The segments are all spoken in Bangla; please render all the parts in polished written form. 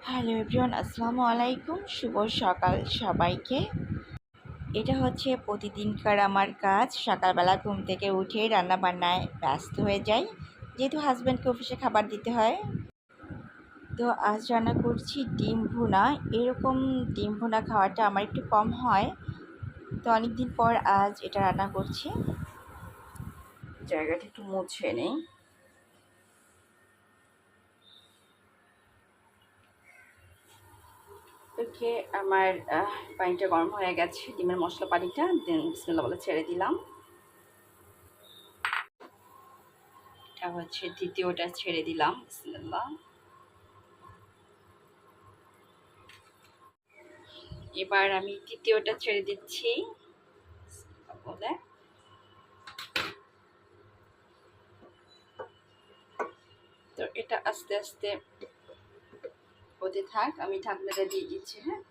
হ্যালো এভরিওয়ান, আসসালামু আলাইকুম। শুভ সকাল সবাইকে। এটা হচ্ছে প্রতিদিনকার আমার কাজ। সকালবেলা ঘুম থেকে উঠে রান্না বান্নায় ব্যস্ত হয়ে যাই, যেহেতু হাজব্যান্ডকে অফিসে খাবার দিতে হয়। তো আজ রান্না করছি ডিম ভুনা। এরকম ডিম ভুনা খাওয়াটা আমার একটু কম হয়, তো অনেক দিন পর আজ এটা রান্না করছি। জায়গাটা একটু মুছে নেই। ওকে, আমার পানিটা গরম হয়ে গেছে। ডিমের মশলা পানিটা দেন বিসমিল্লাহ বলে ছেড়ে দিলাম। এটা হচ্ছে দ্বিতীয়টা ছেড়ে দিলাম, বিসমিল্লাহ। এবার আমি তৃতীয়টা ছেড়ে দিচ্ছি বলে। তো এটা আস্তে আস্তে হতে থাক, আমি ঢাকনাটা দিয়ে দিচ্ছি। হ্যাঁ,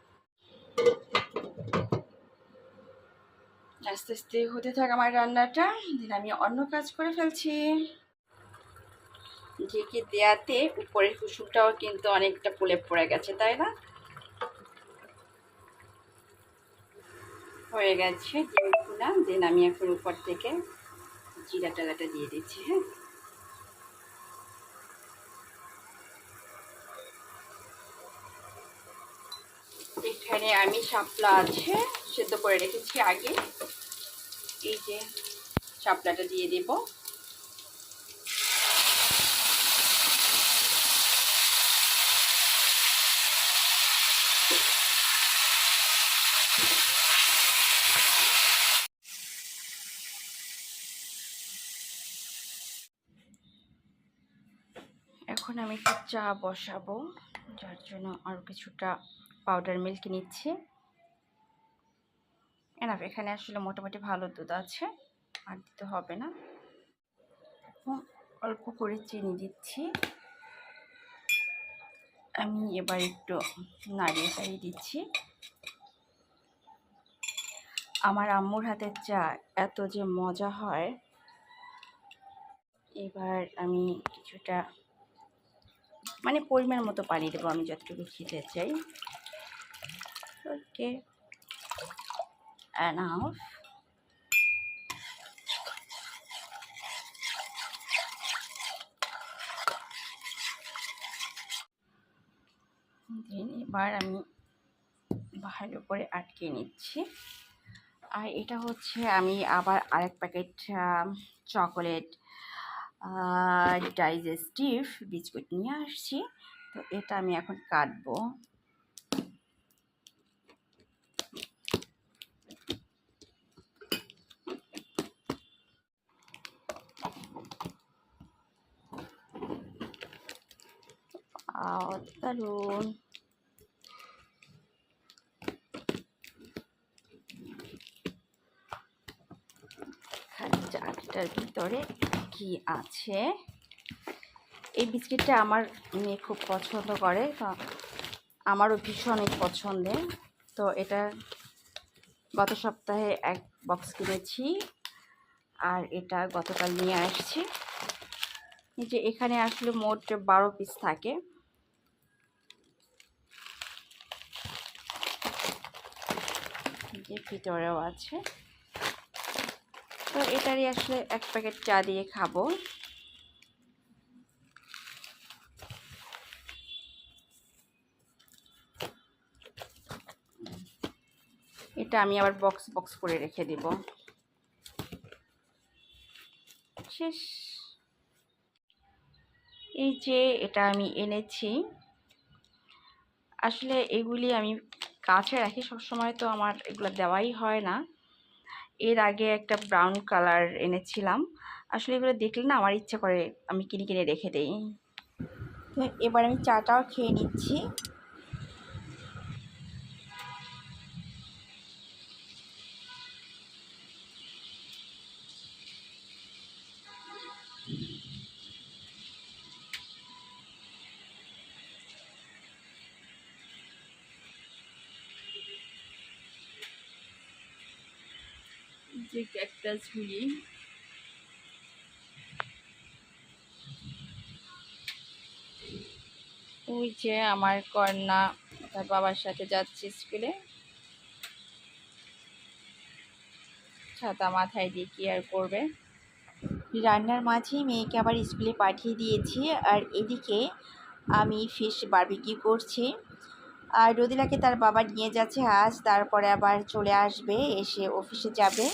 আস্তে আস্তে হতে থাক আমার রান্নাটা, দিন আমি অন্য কাজ করে ফেলছি। ঢেকে দেওয়াতে উপরের কুসুমটাও কিন্তু অনেকটা পুলে পড়ে গেছে, তাই না? হয়ে গেছে ডিমগুলা। দেন আমি এখন উপর থেকে জিরা টালাটা দিয়ে দিচ্ছি। হ্যাঁ, এখানে আমি শাপলা আছে সেদ্ধ করে রেখেছি আগে, এই যে শাপলাটা দিয়ে দেব। এখন আমি একটু চা বসাবো, যার জন্য আরও কিছুটা পাউডার মিল্ক নিচ্ছি। এনাফ, এখানে আসলে মোটামুটি ভালো দুধ আছে, আর দিতে হবে না। অল্প করে চিনি দিচ্ছি। আমি এবার একটু নাড়িয়ে চাড়িয়ে দিচ্ছি। আমার আম্মুর হাতের চা এত যে মজা হয়। এবার আমি কিছুটা পরিমাণ মতো পানি দেবো, আমি যতটুকু খেতে চাই। ওকে, এনাফ। এবার আমি ভালো করে আটকে নিচ্ছি। আর এটা হচ্ছে আমি আবার আরেক প্যাকেট চকোলেট ডাইজেস্টিভ বিস্কুট নিয়ে আসছি। তো এটা আমি এখন কাটবো। দারুন। চারটার ভিতরে কি আছে? এই বিস্কিটটা আমার মেয়ে খুব পছন্দ করে, তো আমারও ভীষণই পছন্দের। তো এটা গত সপ্তাহে এক বক্স কিনেছি, আর এটা গতকাল নিয়ে আসছি। এই যে এখানে আসলে মোট 12 পিস থাকে। যে ভিতরেও আছে। তো এটারই আসলে এক প্যাকেট চা দিয়ে খাবো। এটা আমি আবার বক্স বক্স করে রেখে দেব। শেষ। এই যে এটা আমি এনেছি, আসলে এগুলি আমি কাছে রাখি সবসময়, তো আমার এগুলো দেওয়াই হয় না। এর আগে একটা ব্রাউন কালার এনেছিলাম, আসলে এগুলো দেখলে না আমার ইচ্ছা করে আমি কিনে কিনে রেখে দেই। তো এবার আমি চাটাও খেয়ে নিচ্ছি। যে ক্যাকটাসগুলি, ওই যে আমার কন্যা তার বাবার সাথে যাচ্ছে স্কুলে, ছাতা মাথায় দিয়ে কি আর করবে। রান্নার মাঝেই মেয়েকে আবার স্কুলে পাঠিয়ে দিয়েছি, আর এদিকে আমি ফিশ বারবিকিউ করছি। আর রোদিলাকে তার বাবা নিয়ে যাচ্ছে আজ, তারপরে আবার চলে আসবে, এসে অফিসে যাবে।